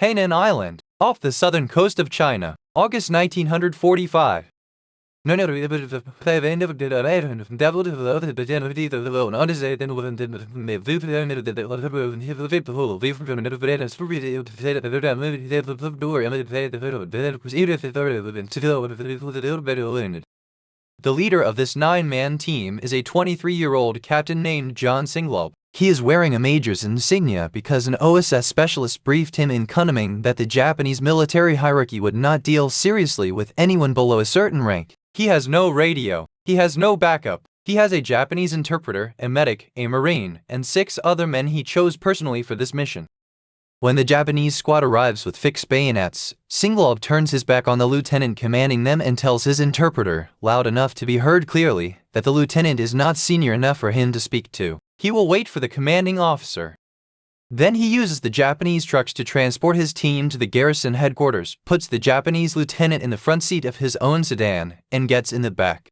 Hainan Island, off the southern coast of China, August 1945. The leader of this 9-man team is a 23-year-old captain named John Singlob. He is wearing a major's insignia because an OSS specialist briefed him in Kunming that the Japanese military hierarchy would not deal seriously with anyone below a certain rank. He has no radio. He has no backup. He has a Japanese interpreter, a medic, a marine, and 6 other men he chose personally for this mission. When the Japanese squad arrives with fixed bayonets, Singlob turns his back on the lieutenant commanding them and tells his interpreter, loud enough to be heard clearly, that the lieutenant is not senior enough for him to speak to. He will wait for the commanding officer. Then he uses the Japanese trucks to transport his team to the garrison headquarters, puts the Japanese lieutenant in the front seat of his own sedan, and gets in the back.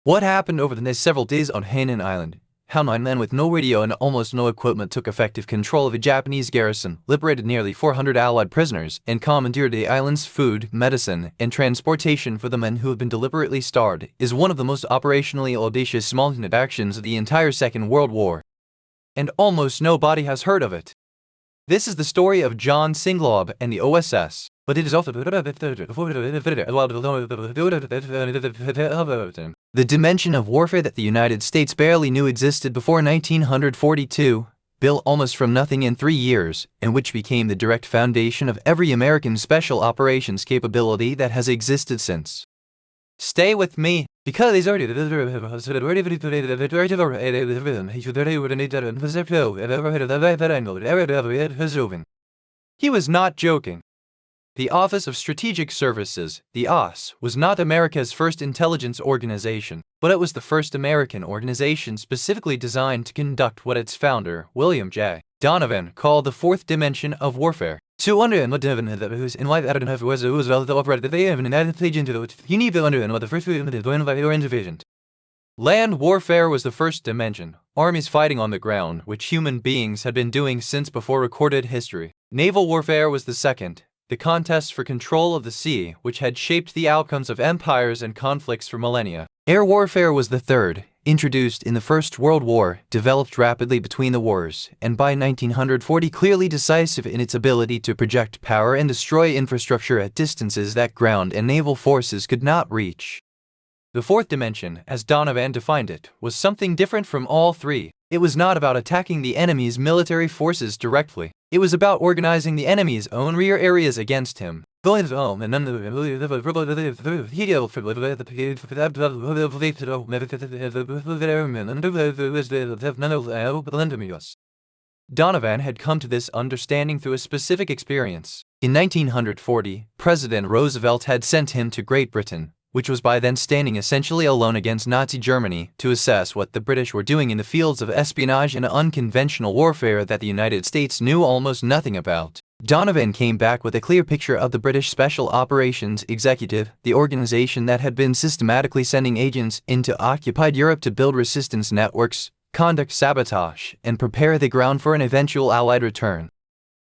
What happened over the next several days on Hainan Island? How 9 men with no radio and almost no equipment took effective control of a Japanese garrison, liberated nearly 400 Allied prisoners, and commandeered the island's food, medicine, and transportation for the men who have been deliberately starved, is one of the most operationally audacious small-unit actions of the entire Second World War. And almost nobody has heard of it. This is the story of John Singlob and the OSS, but it is also the dimension of warfare that the United States barely knew existed before 1942, built almost from nothing in 3 years, and which became the direct foundation of every American special operations capability that has existed since. Stay with me, because he was not joking. The Office of Strategic Services, the OSS, was not America's first intelligence organization, but it was the first American organization specifically designed to conduct what its founder, William J. Donovan, called the fourth dimension of warfare. Land warfare was the first dimension, armies fighting on the ground, which human beings had been doing since before recorded history. Naval warfare was the second, the contest for control of the sea, which had shaped the outcomes of empires and conflicts for millennia. Air warfare was the third, introduced in the First World War, developed rapidly between the wars, and by 1940 clearly decisive in its ability to project power and destroy infrastructure at distances that ground and naval forces could not reach. The fourth dimension, as Donovan defined it, was something different from all three. It was not about attacking the enemy's military forces directly. It was about organizing the enemy's own rear areas against him. Donovan had come to this understanding through a specific experience. In 1940, President Roosevelt had sent him to Great Britain, which was by then standing essentially alone against Nazi Germany, to assess what the British were doing in the fields of espionage and unconventional warfare that the United States knew almost nothing about. Donovan came back with a clear picture of the British Special Operations Executive, the organization that had been systematically sending agents into occupied Europe to build resistance networks, conduct sabotage, and prepare the ground for an eventual Allied return.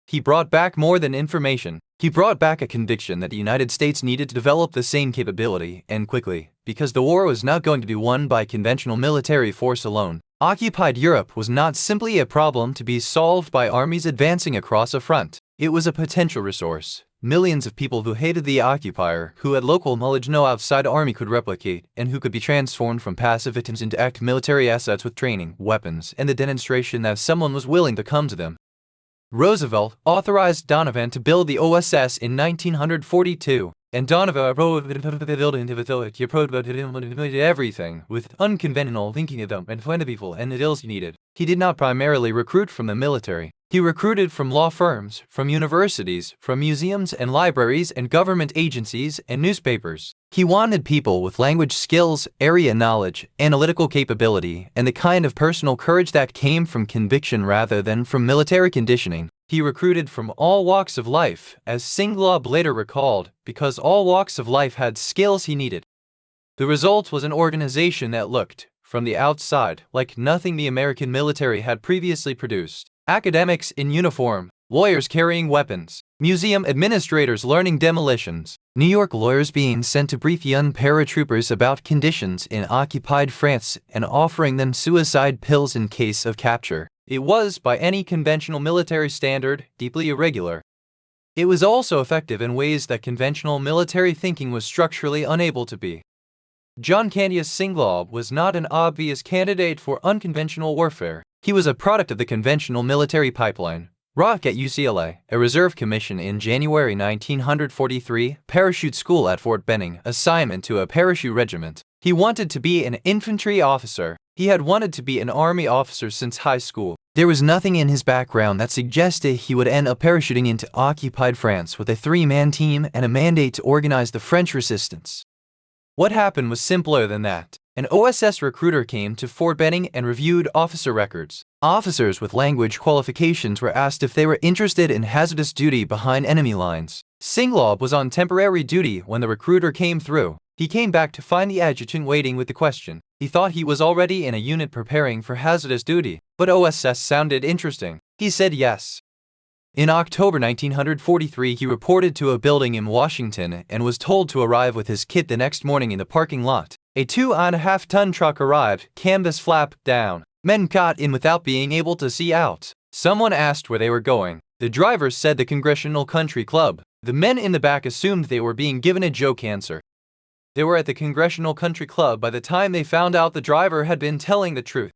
He brought back more than information. He brought back a conviction that the United States needed to develop the same capability, and quickly, because the war was not going to be won by conventional military force alone. Occupied Europe was not simply a problem to be solved by armies advancing across a front. It was a potential resource. Millions of people who hated the occupier, who had local knowledge no outside army could replicate, and who could be transformed from passive victims into active military assets with training, weapons, and the demonstration that someone was willing to come to them. Roosevelt authorized Donovan to build the OSS in 1942, and Donovan everything with unconventional thinking of them and find the people and the deals he needed. He did not primarily recruit from the military. He recruited from law firms, from universities, from museums and libraries and government agencies and newspapers. He wanted people with language skills, area knowledge, analytical capability, and the kind of personal courage that came from conviction rather than from military conditioning. He recruited from all walks of life, as Singlob later recalled, because all walks of life had skills he needed. The result was an organization that looked, from the outside, like nothing the American military had previously produced. Academics in uniform, lawyers carrying weapons, Museum administrators learning demolitions. New York lawyers being sent to brief young paratroopers about conditions in occupied France and offering them suicide pills in case of capture. It was, by any conventional military standard, deeply irregular. It was also effective in ways that conventional military thinking was structurally unable to be. John Candius Singlaub was not an obvious candidate for unconventional warfare. He was a product of the conventional military pipeline. Rock at UCLA, a reserve commission in January 1943, parachute school at Fort Benning, assignment to a parachute regiment. He wanted to be an infantry officer. He had wanted to be an army officer since high school. There was nothing in his background that suggested he would end up parachuting into occupied France with a three-man team and a mandate to organize the French resistance. What happened was simpler than that. An OSS recruiter came to Fort Benning and reviewed officer records. Officers with language qualifications were asked if they were interested in hazardous duty behind enemy lines. Singlaub was on temporary duty when the recruiter came through. He came back to find the adjutant waiting with the question. He thought he was already in a unit preparing for hazardous duty, but OSS sounded interesting. He said yes. In October 1943, he reported to a building in Washington and was told to arrive with his kit the next morning in the parking lot. A 2.5-ton truck arrived, canvas flap down. Men got in without being able to see out. Someone asked where they were going. The driver said the Congressional Country Club. The men in the back assumed they were being given a joke answer. They were at the Congressional Country Club by the time they found out the driver had been telling the truth.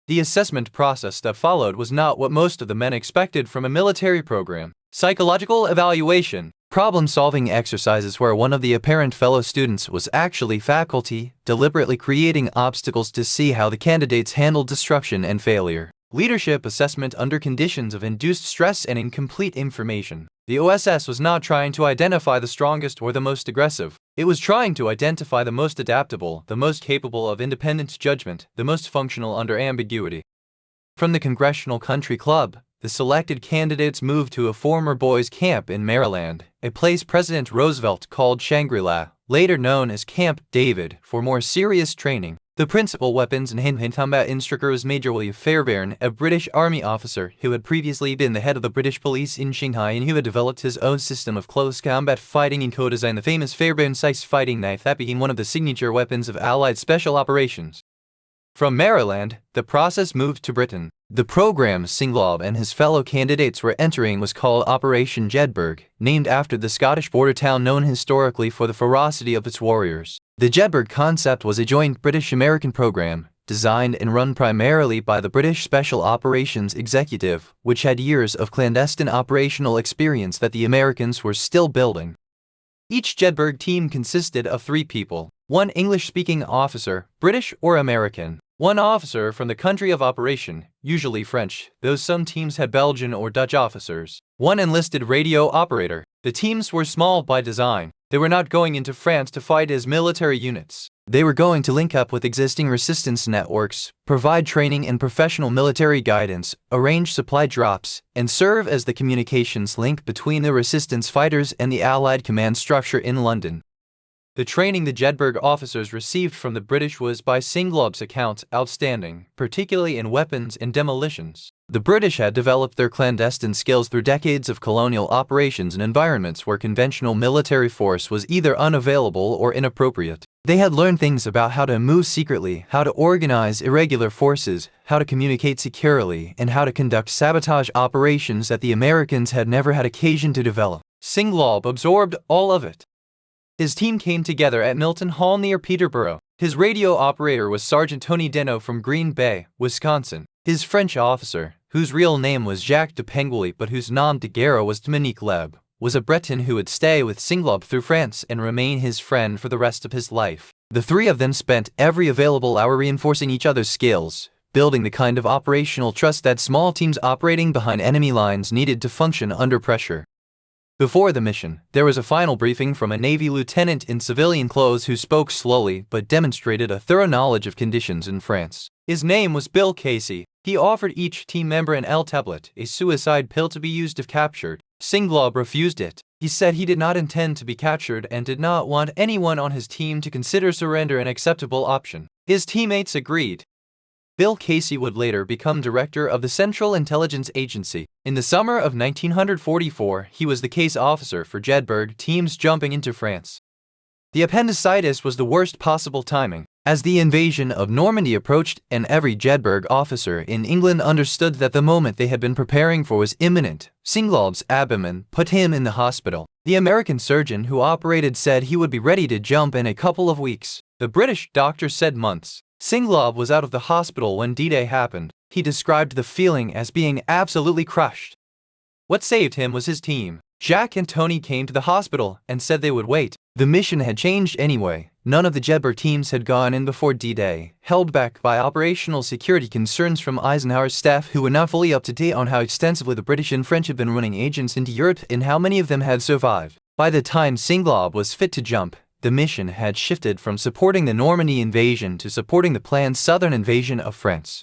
The assessment process that followed was not what most of the men expected from a military program. Psychological evaluation, problem-solving exercises where one of the apparent fellow students was actually faculty, deliberately creating obstacles to see how the candidates handled disruption and failure. Leadership assessment under conditions of induced stress and incomplete information. The OSS was not trying to identify the strongest or the most aggressive. It was trying to identify the most adaptable, the most capable of independent judgment, the most functional under ambiguity. From the Congressional Country Club, the selected candidates moved to a former boys' camp in Maryland, a place President Roosevelt called Shangri-La, later known as Camp David, for more serious training. The principal weapons and hand combat instructor was Major William Fairbairn, a British Army officer who had previously been the head of the British police in Shanghai and who had developed his own system of close combat fighting and co-designed the famous Fairbairn-sized fighting knife that became one of the signature weapons of Allied special operations. From Maryland, the process moved to Britain. The program Singlaub and his fellow candidates were entering was called Operation Jedburgh, named after the Scottish border town known historically for the ferocity of its warriors. The Jedburgh concept was a joint British-American program, designed and run primarily by the British Special Operations Executive, which had years of clandestine operational experience that the Americans were still building. Each Jedburgh team consisted of 3 people, 1 English-speaking officer, British or American, 1 officer from the country of operation, usually French, though some teams had Belgian or Dutch officers, 1 enlisted radio operator. The teams were small by design. They were not going into France to fight as military units. They were going to link up with existing resistance networks, provide training and professional military guidance, arrange supply drops, and serve as the communications link between the resistance fighters and the Allied command structure in London. The training the Jedburgh officers received from the British was, by Singlaub's account, outstanding, particularly in weapons and demolitions. The British had developed their clandestine skills through decades of colonial operations in environments where conventional military force was either unavailable or inappropriate. They had learned things about how to move secretly, how to organize irregular forces, how to communicate securely, and how to conduct sabotage operations that the Americans had never had occasion to develop. Singlaub absorbed all of it. His team came together at Milton Hall near Peterborough. His radio operator was Sergeant Tony Deno from Green Bay, Wisconsin. His French officer, whose real name was Jacques de Penguilly but whose nom de guerre was Dominique Leb, was a Breton who would stay with Singlaub through France and remain his friend for the rest of his life. The 3 of them spent every available hour reinforcing each other's skills, building the kind of operational trust that small teams operating behind enemy lines needed to function under pressure. Before the mission, there was a final briefing from a Navy lieutenant in civilian clothes who spoke slowly but demonstrated a thorough knowledge of conditions in France. His name was Bill Casey. He offered each team member an L-tablet, a suicide pill to be used if captured. Singlaub refused it. He said he did not intend to be captured and did not want anyone on his team to consider surrender an acceptable option. His teammates agreed. Bill Casey would later become director of the Central Intelligence Agency. In the summer of 1944, he was the case officer for Jedburgh teams jumping into France. The appendicitis was the worst possible timing, as the invasion of Normandy approached, and every Jedburgh officer in England understood that the moment they had been preparing for was imminent. Singlob's abdomen put him in the hospital. The American surgeon who operated said he would be ready to jump in a couple of weeks. The British doctor said months. Singlob was out of the hospital when D-Day happened. He described the feeling as being absolutely crushed. What saved him was his team. Jack and Tony came to the hospital and said they would wait. The mission had changed anyway. None of the Jedburgh teams had gone in before D-Day, held back by operational security concerns from Eisenhower's staff, who were not fully up to date on how extensively the British and French had been running agents into Europe and how many of them had survived. By the time Singlob was fit to jump, the mission had shifted from supporting the Normandy invasion to supporting the planned southern invasion of France.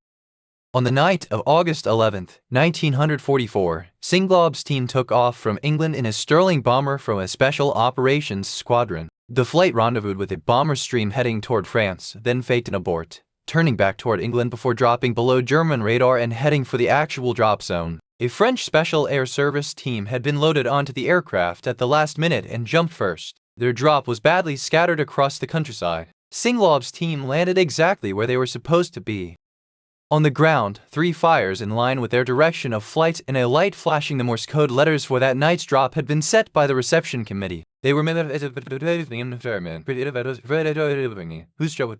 On the night of August 11, 1944, Singlob's team took off from England in a Sterling bomber from a Special Operations Squadron. The flight rendezvoused with a bomber stream heading toward France, then faked an abort, turning back toward England before dropping below German radar and heading for the actual drop zone. A French Special Air Service team had been loaded onto the aircraft at the last minute and jumped first. Their drop was badly scattered across the countryside. Singlob's team landed exactly where they were supposed to be. On the ground, 3 fires in line with their direction of flight and a light flashing the Morse code letters for that night's drop had been set by the reception committee. They were whose job was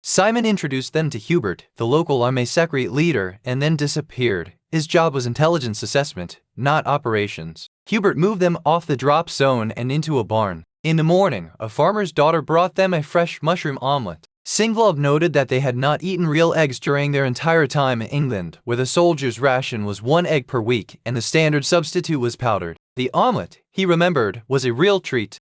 Simon introduced them to Hubert, the local Army Secretary leader, and then disappeared. His job was intelligence assessment, not operations. Hubert moved them off the drop zone and into a barn. In the morning, a farmer's daughter brought them a fresh mushroom omelet. Singlob noted that they had not eaten real eggs during their entire time in England, where the soldier's ration was 1 egg per week and the standard substitute was powdered. The omelet, he remembered, was a real treat.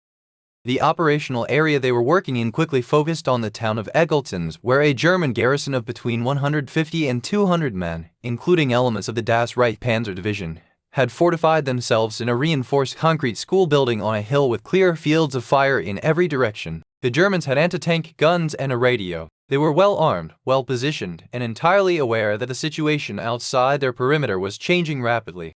The operational area they were working in quickly focused on the town of Eggletons, where a German garrison of between 150 and 200 men, including elements of the Das Reich Panzer Division, had fortified themselves in a reinforced concrete school building on a hill with clear fields of fire in every direction. The Germans had anti-tank guns and a radio. They were well armed, well positioned, and entirely aware that the situation outside their perimeter was changing rapidly.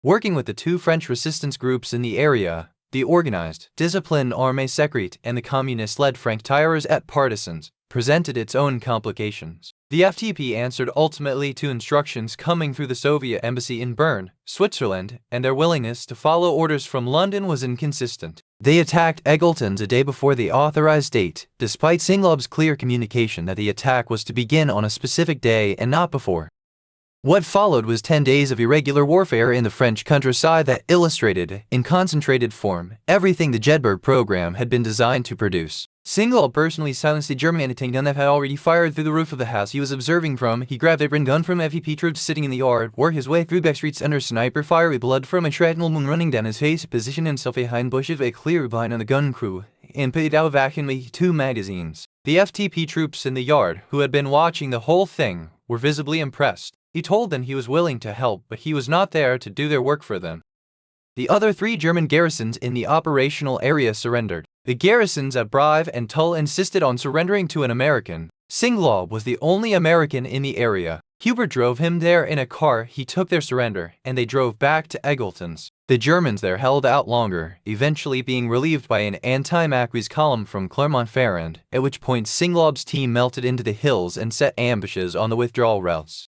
Working with the 2 French resistance groups in the area, the organized, disciplined Armée Secrète and the communist-led franc-tireurs et partisans, presented its own complications. The FTP answered ultimately to instructions coming through the Soviet embassy in Bern, Switzerland, and their willingness to follow orders from London was inconsistent. They attacked Eggletons a day before the authorized date, despite Singlob's clear communication that the attack was to begin on a specific day and not before. What followed was 10 days of irregular warfare in the French countryside that illustrated, in concentrated form, everything the Jedburgh program had been designed to produce. Singlob personally silenced a German anti-tank gun that had already fired through the roof of the house he was observing from. He grabbed a Bren gun from FEP troops sitting in the yard, worked his way through back streets under sniper fire with blood from a shrapnel wound running down his face, positioned himself behind bushes with a clear blind on the gun crew, and put out vacuum with 2 magazines. The FTP troops in the yard, who had been watching the whole thing, were visibly impressed. He told them he was willing to help, but he was not there to do their work for them. The other 3 German garrisons in the operational area surrendered. The garrisons at Brive and Tulle insisted on surrendering to an American. Singlob was the only American in the area. Hubert drove him there in a car. He took their surrender, and they drove back to Eggletons. The Germans there held out longer, eventually being relieved by an anti-Maquis column from Clermont-Ferrand, at which point Singlob's team melted into the hills and set ambushes on the withdrawal routes.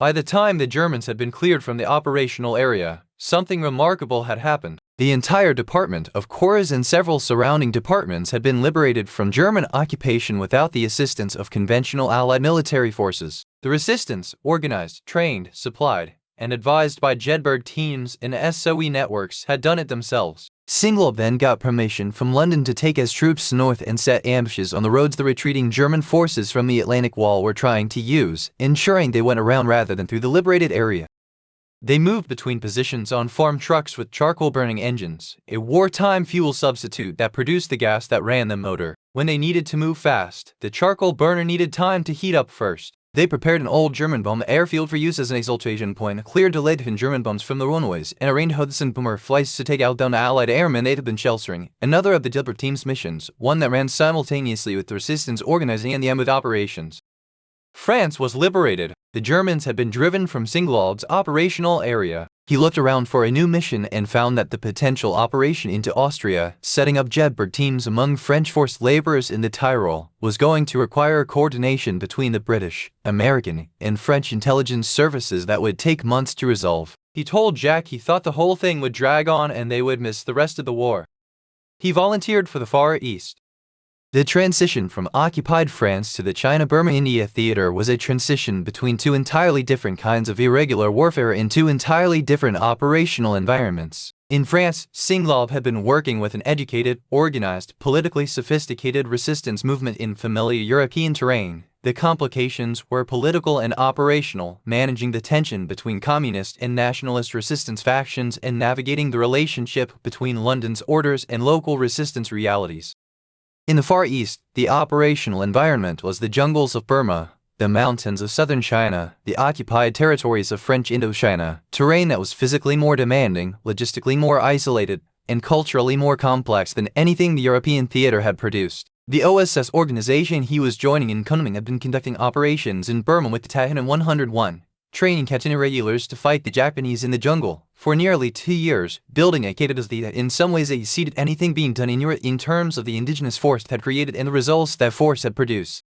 By the time the Germans had been cleared from the operational area, something remarkable had happened. The entire department of Corps and several surrounding departments had been liberated from German occupation without the assistance of conventional Allied military forces. The resistance, organized, trained, supplied, and advised by Jedburgh teams and SOE networks, had done it themselves. Singlob then got permission from London to take his troops north and set ambushes on the roads the retreating German forces from the Atlantic Wall were trying to use, ensuring they went around rather than through the liberated area. They moved between positions on farm trucks with charcoal-burning engines, a wartime fuel substitute that produced the gas that ran the motor. When they needed to move fast, the charcoal burner needed time to heat up first. They prepared an old German bomb airfield for use as an exfiltration point, cleared delayed German bombs from the runways, and arranged Hudson bomber flights to take out down Allied airmen that had been sheltering. Another of the Jedburgh team's missions, one that ran simultaneously with the resistance organizing and the amid operations. France was liberated. The Germans had been driven from Singlob's operational area. He looked around for a new mission and found that the potential operation into Austria, setting up Jedburgh teams among French forced laborers in the Tyrol, was going to require coordination between the British, American, and French intelligence services that would take months to resolve. He told Jack he thought the whole thing would drag on and they would miss the rest of the war. He volunteered for the Far East. The transition from occupied France to the China-Burma-India theater was a transition between two entirely different kinds of irregular warfare in two entirely different operational environments. In France, Singlob had been working with an educated, organized, politically sophisticated resistance movement in familiar European terrain. The complications were political and operational, managing the tension between communist and nationalist resistance factions and navigating the relationship between London's orders and local resistance realities. In the Far East, the operational environment was the jungles of Burma, the mountains of southern China, the occupied territories of French Indochina, terrain that was physically more demanding, logistically more isolated, and culturally more complex than anything the European theater had produced. The OSS organization he was joining in Kunming had been conducting operations in Burma with the Hainan 101, training Captain irregulars to fight the Japanese in the jungle for nearly 2 years, building a capability that in some ways exceeded anything being done in Europe in terms of the indigenous force it had created and the results that force had produced.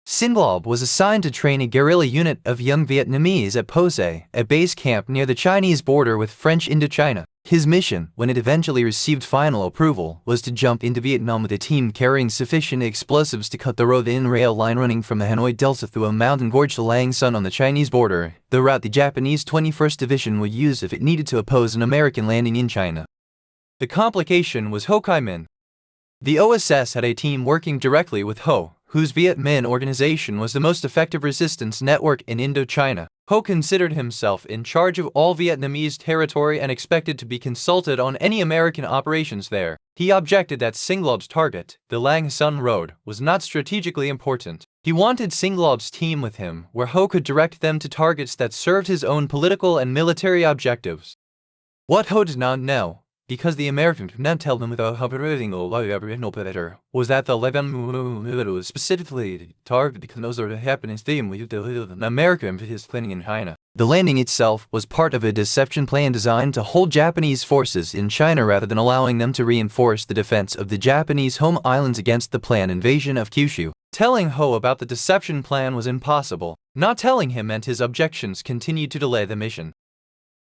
Singlob was assigned to train a guerrilla unit of young Vietnamese at Pose, a base camp near the Chinese border with French Indochina. His mission, when it eventually received final approval, was to jump into Vietnam with a team carrying sufficient explosives to cut the road-in rail line running from the Hanoi Delta through a mountain gorge to Lang Son on the Chinese border, the route the Japanese 21st Division would use if it needed to oppose an American landing in China. The complication was Ho Chi Minh. The OSS had a team working directly with Ho, whose Viet Minh organization was the most effective resistance network in Indochina. Ho considered himself in charge of all Vietnamese territory and expected to be consulted on any American operations there. He objected that Singlob's target, the Lang Son Road, was not strategically important. He wanted Singlob's team with him, where Ho could direct them to targets that served his own political and military objectives. What Ho did not know, because the Americans did not tell them without operating was that the Lebanon was specifically targeted because those are happening theme with the American his planning in China. The landing itself was part of a deception plan designed to hold Japanese forces in China rather than allowing them to reinforce the defense of the Japanese home islands against the planned invasion of Kyushu. Telling Ho about the deception plan was impossible. Not telling him meant his objections continued to delay the mission.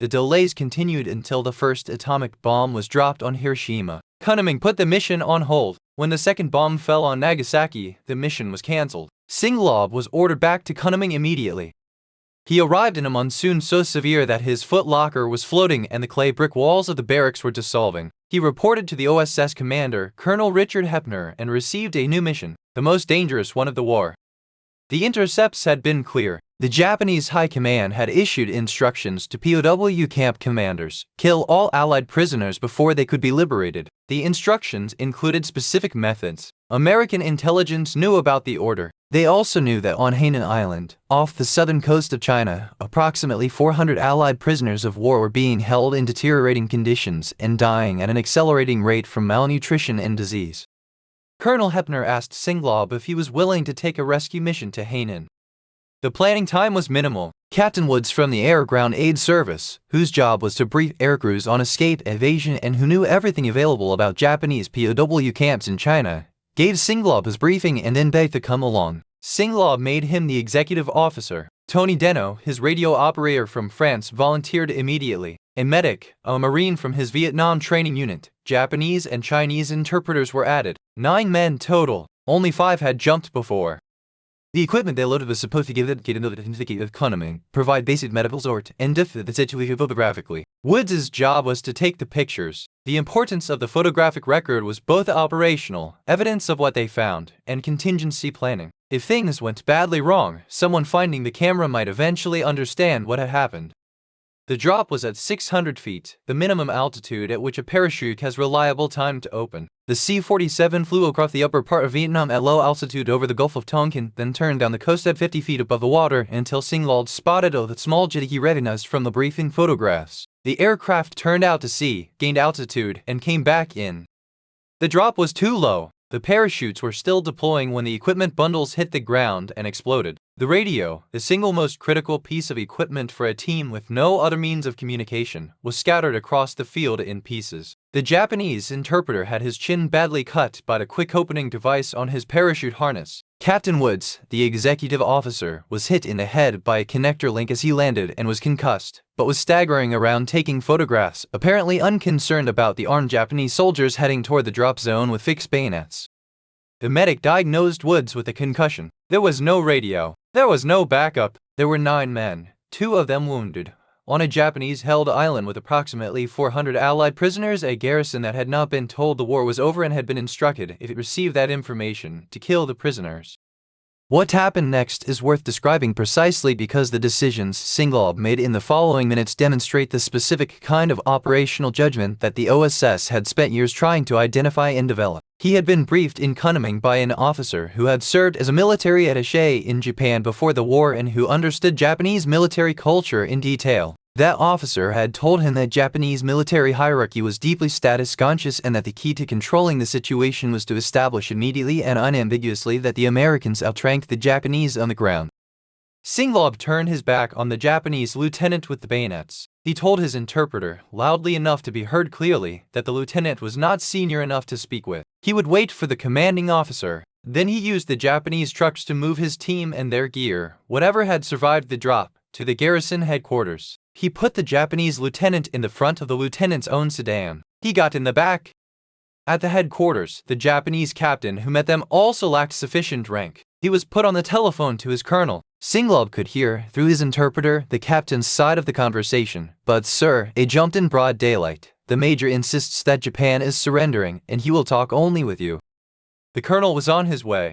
The delays continued until the first atomic bomb was dropped on Hiroshima. Kunming put the mission on hold. When the second bomb fell on Nagasaki, the mission was cancelled. Singlob was ordered back to Kunming immediately. He arrived in a monsoon so severe that his foot locker was floating and the clay brick walls of the barracks were dissolving. He reported to the OSS commander, Colonel Richard Hepner, and received a new mission, the most dangerous one of the war. The intercepts had been clear. The Japanese High Command had issued instructions to POW camp commanders, kill all Allied prisoners before they could be liberated. The instructions included specific methods. American intelligence knew about the order. They also knew that on Hainan Island, off the southern coast of China, approximately 400 Allied prisoners of war were being held in deteriorating conditions and dying at an accelerating rate from malnutrition and disease. Colonel Hepner asked Singlob if he was willing to take a rescue mission to Hainan. The planning time was minimal. Captain Woods from the Air Ground Aid Service, whose job was to brief aircrews on escape, evasion, and who knew everything available about Japanese POW camps in China, gave Singlob his briefing and then begged to come along. Singlob made him the executive officer. Tony Deno, his radio operator from France, volunteered immediately. A medic, a Marine from his Vietnam training unit, Japanese and Chinese interpreters were added. 9 men total. Only 5 had jumped before. The equipment they loaded was supposed to give dedicated of Kunming, provide basic medical support, and defend the situation photographically. Woods' job was to take the pictures. The importance of the photographic record was both operational, evidence of what they found, and contingency planning. If things went badly wrong, someone finding the camera might eventually understand what had happened. The drop was at 600 feet, the minimum altitude at which a parachute has reliable time to open. The C-47 flew across the upper part of Vietnam at low altitude over the Gulf of Tonkin, then turned down the coast at 50 feet above the water until Singlab spotted the small jet he recognized from the briefing photographs. The aircraft turned out to sea, gained altitude, and came back in. The drop was too low. The parachutes were still deploying when the equipment bundles hit the ground and exploded. The radio, the single most critical piece of equipment for a team with no other means of communication, was scattered across the field in pieces. The Japanese interpreter had his chin badly cut by the quick opening device on his parachute harness. Captain Woods, the executive officer, was hit in the head by a connector link as he landed and was concussed, but was staggering around taking photographs, apparently unconcerned about the armed Japanese soldiers heading toward the drop zone with fixed bayonets. The medic diagnosed Woods with a concussion. There was no radio. There was no backup. There were 9 men, 2 of them wounded, on a Japanese-held island with approximately 400 Allied prisoners, a garrison that had not been told the war was over and had been instructed, if it received that information, to kill the prisoners. What happened next is worth describing precisely because the decisions Singlab made in the following minutes demonstrate the specific kind of operational judgment that the OSS had spent years trying to identify and develop. He had been briefed in Kunming by an officer who had served as a military attaché in Japan before the war and who understood Japanese military culture in detail. That officer had told him that Japanese military hierarchy was deeply status-conscious and that the key to controlling the situation was to establish immediately and unambiguously that the Americans outranked the Japanese on the ground. Singlab turned his back on the Japanese lieutenant with the bayonets. He told his interpreter, loudly enough to be heard clearly, that the lieutenant was not senior enough to speak with. He would wait for the commanding officer. Then he used the Japanese trucks to move his team and their gear, whatever had survived the drop, to the garrison headquarters. He put the Japanese lieutenant in the front of the lieutenant's own sedan. He got in the back. At the headquarters, the Japanese captain who met them also lacked sufficient rank. He was put on the telephone to his colonel. Singlab could hear, through his interpreter, the captain's side of the conversation. But sir, it jumped in broad daylight. The major insists that Japan is surrendering, and he will talk only with you. The colonel was on his way.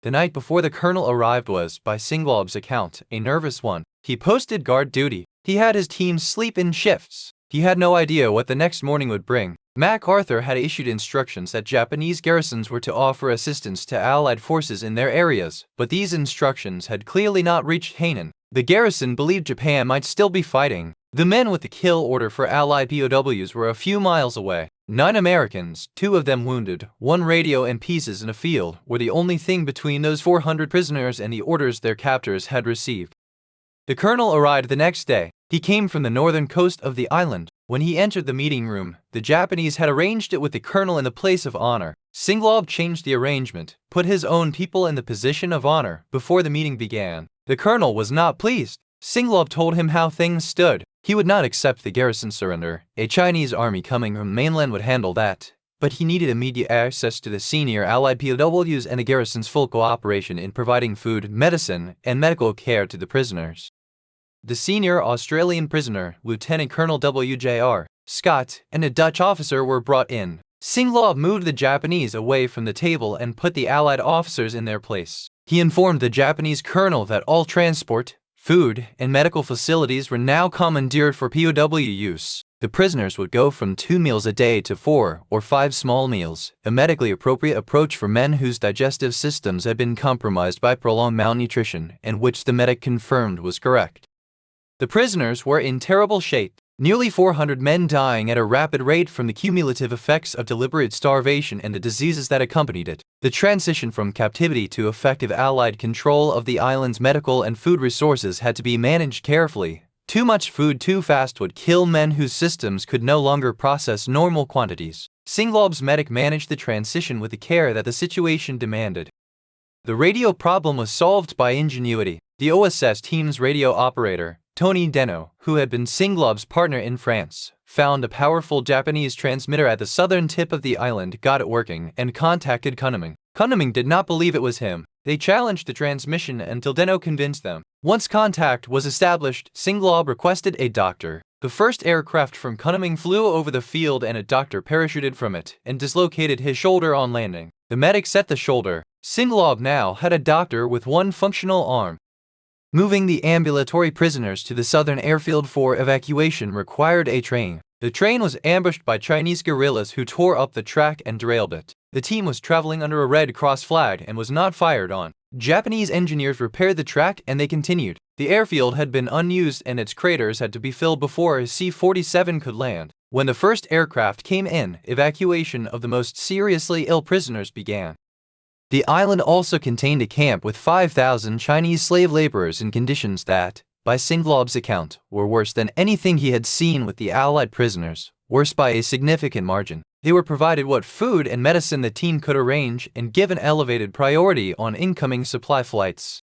The night before the colonel arrived was, by Singlab's account, a nervous one. He posted guard duty. He had his team sleep in shifts. He had no idea what the next morning would bring. MacArthur had issued instructions that Japanese garrisons were to offer assistance to Allied forces in their areas, but these instructions had clearly not reached Hainan. The garrison believed Japan might still be fighting. The men with the kill order for Allied POWs were a few miles away. 9 Americans, 2 of them wounded, 1 radio and pieces in a field, were the only thing between those 400 prisoners and the orders their captors had received. The colonel arrived the next day. He came from the northern coast of the island. When he entered the meeting room, the Japanese had arranged it with the colonel in the place of honor. Singlab changed the arrangement, put his own people in the position of honor before the meeting began. The colonel was not pleased. Singlab told him how things stood. He would not accept the garrison surrender. A Chinese army coming from mainland would handle that. But he needed immediate access to the senior Allied POWs and the garrison's full cooperation in providing food, medicine, and medical care to the prisoners. The senior Australian prisoner, Lieutenant Colonel W.J.R. Scott, and a Dutch officer were brought in. Singlab moved the Japanese away from the table and put the Allied officers in their place. He informed the Japanese colonel that all transport, food, and medical facilities were now commandeered for POW use. The prisoners would go from 2 meals a day to 4 or 5 small meals, a medically appropriate approach for men whose digestive systems had been compromised by prolonged malnutrition, and which the medic confirmed was correct. The prisoners were in terrible shape, nearly 400 men dying at a rapid rate from the cumulative effects of deliberate starvation and the diseases that accompanied it. The transition from captivity to effective Allied control of the island's medical and food resources had to be managed carefully. Too much food too fast would kill men whose systems could no longer process normal quantities. Singlab's medic managed the transition with the care that the situation demanded. The radio problem was solved by ingenuity. The OSS team's radio operator, Tony Deno, who had been Singlab's partner in France, found a powerful Japanese transmitter at the southern tip of the island, got it working, and contacted Kunming. Kunming did not believe it was him. They challenged the transmission until Deno convinced them. Once contact was established, Singlab requested a doctor. The first aircraft from Kunming flew over the field and a doctor parachuted from it and dislocated his shoulder on landing. The medic set the shoulder. Singlab now had a doctor with 1 functional arm. Moving the ambulatory prisoners to the southern airfield for evacuation required a train. The train was ambushed by Chinese guerrillas who tore up the track and derailed it. The team was traveling under a Red Cross flag and was not fired on. Japanese engineers repaired the track and they continued. The airfield had been unused and its craters had to be filled before a C-47 could land. When the first aircraft came in, evacuation of the most seriously ill prisoners began. The island also contained a camp with 5,000 Chinese slave laborers in conditions that, by Singlob's account, were worse than anything he had seen with the Allied prisoners, worse by a significant margin. They were provided what food and medicine the team could arrange and given elevated priority on incoming supply flights.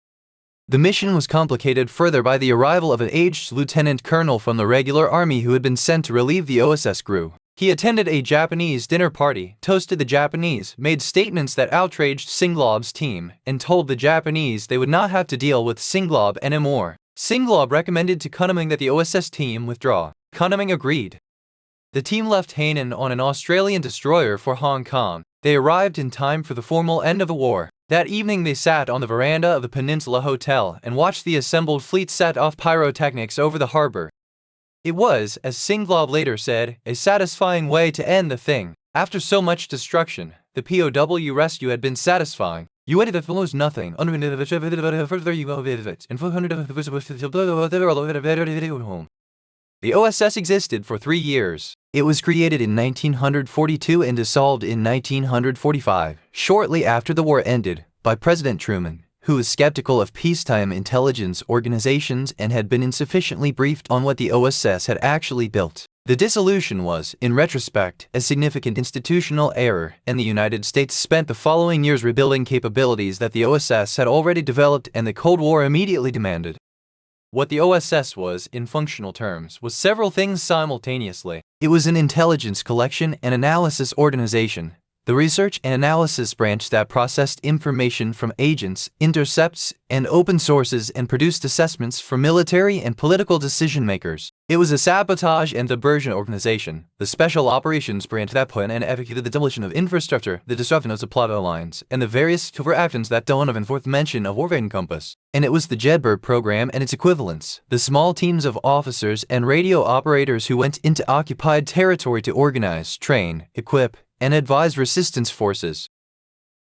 The mission was complicated further by the arrival of an aged lieutenant colonel from the regular army who had been sent to relieve the OSS crew. He attended a Japanese dinner party, toasted the Japanese, made statements that outraged Singlob's team, and told the Japanese they would not have to deal with Singlob anymore. Singlob recommended to Kunming that the OSS team withdraw. Kunming agreed. The team left Hainan on an Australian destroyer for Hong Kong. They arrived in time for the formal end of the war. That evening they sat on the veranda of the Peninsula Hotel and watched the assembled fleet set off pyrotechnics over the harbor. It was, as Singlob later said, a satisfying way to end the thing. After so much destruction, the POW rescue had been satisfying. You waited if almost nothing. The OSS existed for 3 years. It was created in 1942 and dissolved in 1945, shortly after the war ended, by President Truman, who was skeptical of peacetime intelligence organizations and had been insufficiently briefed on what the OSS had actually built. The dissolution was, in retrospect, a significant institutional error, and the United States spent the following years rebuilding capabilities that the OSS had already developed and the Cold War immediately demanded. What the OSS was, in functional terms, was several things simultaneously. It was an intelligence collection and analysis organization, the research and analysis branch that processed information from agents, intercepts, and open sources and produced assessments for military and political decision-makers. It was a sabotage and diversion organization, the special operations branch that planned and executed the demolition of infrastructure, the disruption of supply lines, and the various covert actions that Donovan fourth mention of war encompass. And it was the Jedburgh program and its equivalents, the small teams of officers and radio operators who went into occupied territory to organize, train, equip, and advise resistance forces.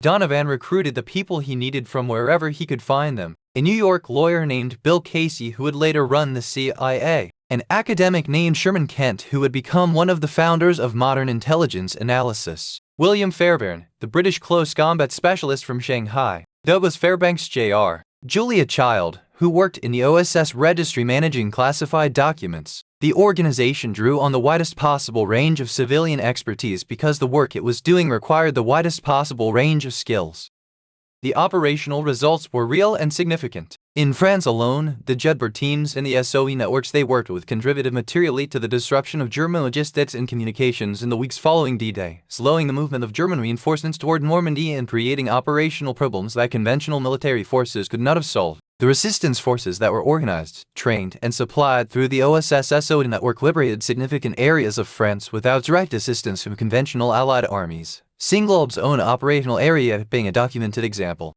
Donovan recruited the people he needed from wherever he could find them. A New York lawyer named Bill Casey who would later run the CIA, an academic named Sherman Kent who would become one of the founders of modern intelligence analysis, William Fairbairn, the British close combat specialist from Shanghai, Douglas Fairbanks Jr., Julia Child, who worked in the OSS registry managing classified documents. The organization drew on the widest possible range of civilian expertise because the work it was doing required the widest possible range of skills. The operational results were real and significant. In France alone, the Jedburgh teams and the SOE networks they worked with contributed materially to the disruption of German logistics and communications in the weeks following D-Day, slowing the movement of German reinforcements toward Normandy and creating operational problems that conventional military forces could not have solved. The resistance forces that were organized, trained, and supplied through the OSS SOE network liberated significant areas of France without direct assistance from conventional Allied armies, Singlob's own operational area being a documented example.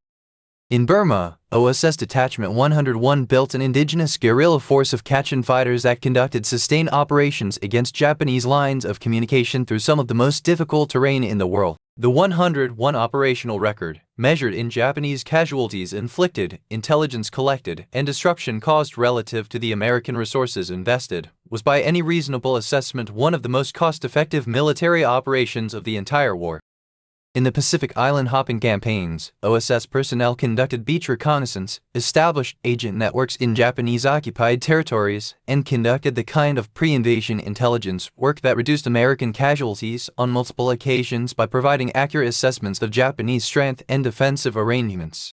In Burma, OSS Detachment 101 built an indigenous guerrilla force of Kachin fighters that conducted sustained operations against Japanese lines of communication through some of the most difficult terrain in the world. The 101 operational record, measured in Japanese casualties inflicted, intelligence collected, and disruption caused relative to the American resources invested, was by any reasonable assessment one of the most cost-effective military operations of the entire war. In the Pacific Island hopping campaigns, OSS personnel conducted beach reconnaissance, established agent networks in Japanese-occupied territories, and conducted the kind of pre-invasion intelligence work that reduced American casualties on multiple occasions by providing accurate assessments of Japanese strength and defensive arrangements.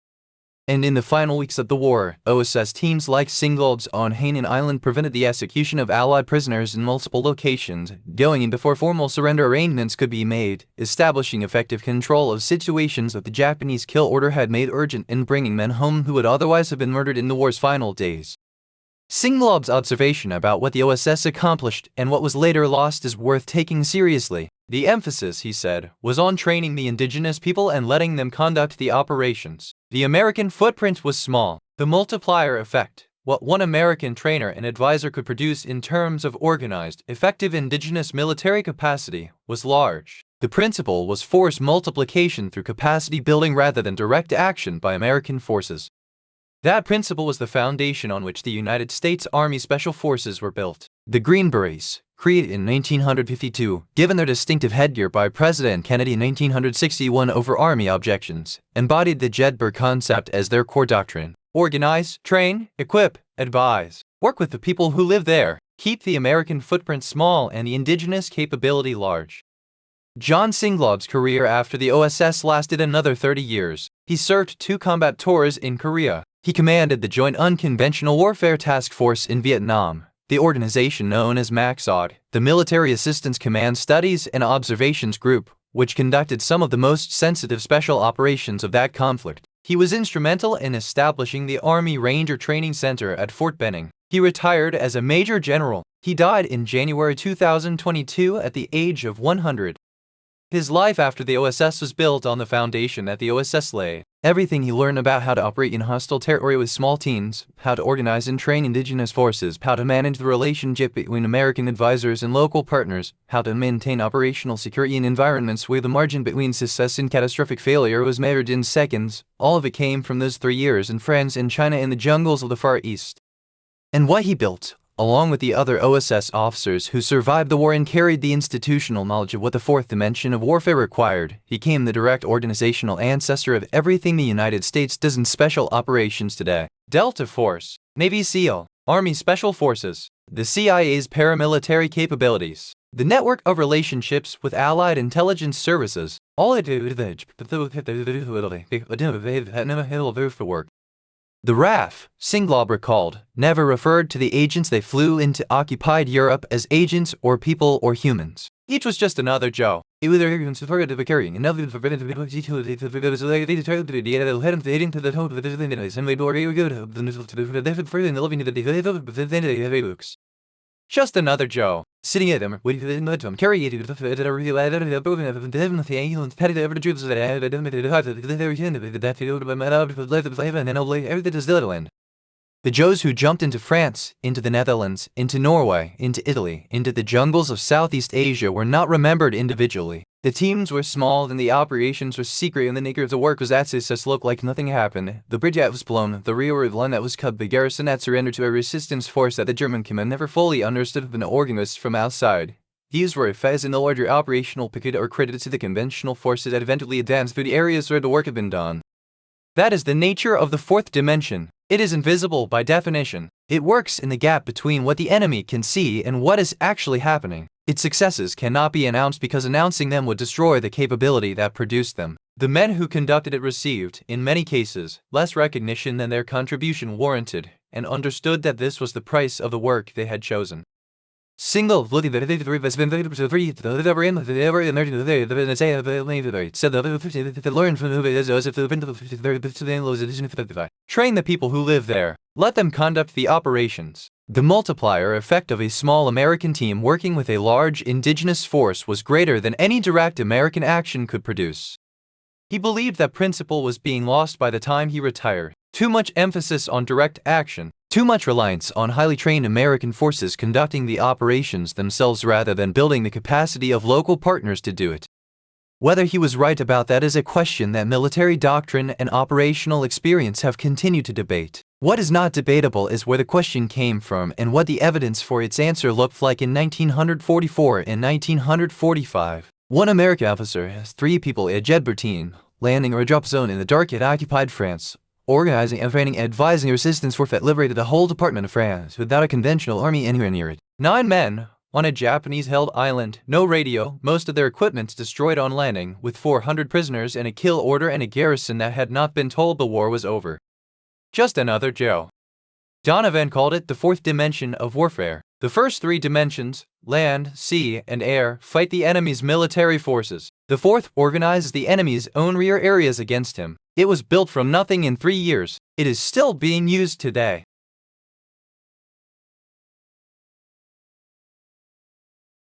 And in the final weeks of the war, OSS teams like Singlob's on Hainan Island prevented the execution of Allied prisoners in multiple locations, going in before formal surrender arrangements could be made, establishing effective control of situations that the Japanese kill order had made urgent in bringing men home who would otherwise have been murdered in the war's final days. Singlob's observation about what the OSS accomplished and what was later lost is worth taking seriously. The emphasis, he said, was on training the indigenous people and letting them conduct the operations. The American footprint was small. The multiplier effect. What one American trainer and advisor could produce in terms of organized, effective indigenous military capacity was large. The principle was force multiplication through capacity building rather than direct action by American forces. That principle was the foundation on which the United States Army Special Forces were built. The Green Berets, created in 1952, given their distinctive headgear by President Kennedy in 1961 over Army objections, embodied the Jedburgh concept as their core doctrine. Organize, train, equip, advise. Work with the people who live there. Keep the American footprint small and the indigenous capability large. John Singlob's career after the OSS lasted another 30 years. He served 2 combat tours in Korea. He commanded the Joint Unconventional Warfare Task Force in Vietnam, the organization known as MACSOD, the Military Assistance Command Studies and Observations Group, which conducted some of the most sensitive special operations of that conflict. He was instrumental in establishing the Army Ranger Training Center at Fort Benning. He retired as a Major General. He died in January 2022 at the age of 100. His life after the OSS was built on the foundation that the OSS laid. Everything he learned about how to operate in hostile territory with small teams, how to organize and train indigenous forces, how to manage the relationship between American advisors and local partners, how to maintain operational security in environments where the margin between success and catastrophic failure was measured in seconds, all of it came from those 3 years in France and China in the jungles of the Far East. And what he built, along with the other OSS officers who survived the war and carried the institutional knowledge of what the fourth dimension of warfare required, became the direct organizational ancestor of everything the United States does in special operations today. Delta Force, Navy SEAL, Army Special Forces, the CIA's paramilitary capabilities, the network of relationships with allied intelligence services, all it for work. The RAF, Singlob recalled, never referred to the agents they flew into occupied Europe as agents or people or humans. Each was just another Joe. Just another Joe, sitting at him, carrying the Joes who jumped into France, into the Netherlands, into Norway, into Italy, into the jungles of Southeast Asia were not remembered individually. The teams were small and the operations were secret and the nature of the work was at success looked like nothing happened. The bridge that was blown, the rearward line that was cut, the garrison that surrendered to a resistance force that the German command never fully understood had been organized from outside. These were effects in the larger operational picture or credited to the conventional forces that eventually advanced through the areas where the work had been done. That is the nature of the fourth dimension. It is invisible by definition. It works in the gap between what the enemy can see and what is actually happening. Its successes cannot be announced because announcing them would destroy the capability that produced them. The men who conducted it received, in many cases, less recognition than their contribution warranted, and understood that this was the price of the work they had chosen. Single said the learn from train the people who live there. Let them conduct the operations. The multiplier effect of a small American team working with a large indigenous force was greater than any direct American action could produce. He believed that principle was being lost by the time he retired. Too much emphasis on direct action. Too much reliance on highly trained American forces conducting the operations themselves rather than building the capacity of local partners to do it. Whether he was right about that is a question that military doctrine and operational experience have continued to debate. What is not debatable is where the question came from and what the evidence for its answer looked like in 1944 and 1945. One American officer has 3 people at Jedburgh team, landing or a drop zone in the dark at occupied France, organizing and training and advising a resistance force that liberated the whole department of France without a conventional army anywhere near it. 9 men, on a Japanese-held island, no radio, most of their equipment destroyed on landing, with 400 prisoners and a kill order and a garrison that had not been told the war was over. Just another Joe. Donovan called it the fourth dimension of warfare. The first 3 dimensions, land, sea, and air, fight the enemy's military forces. The fourth organizes the enemy's own rear areas against him. It was built from nothing in 3 years. It is still being used today.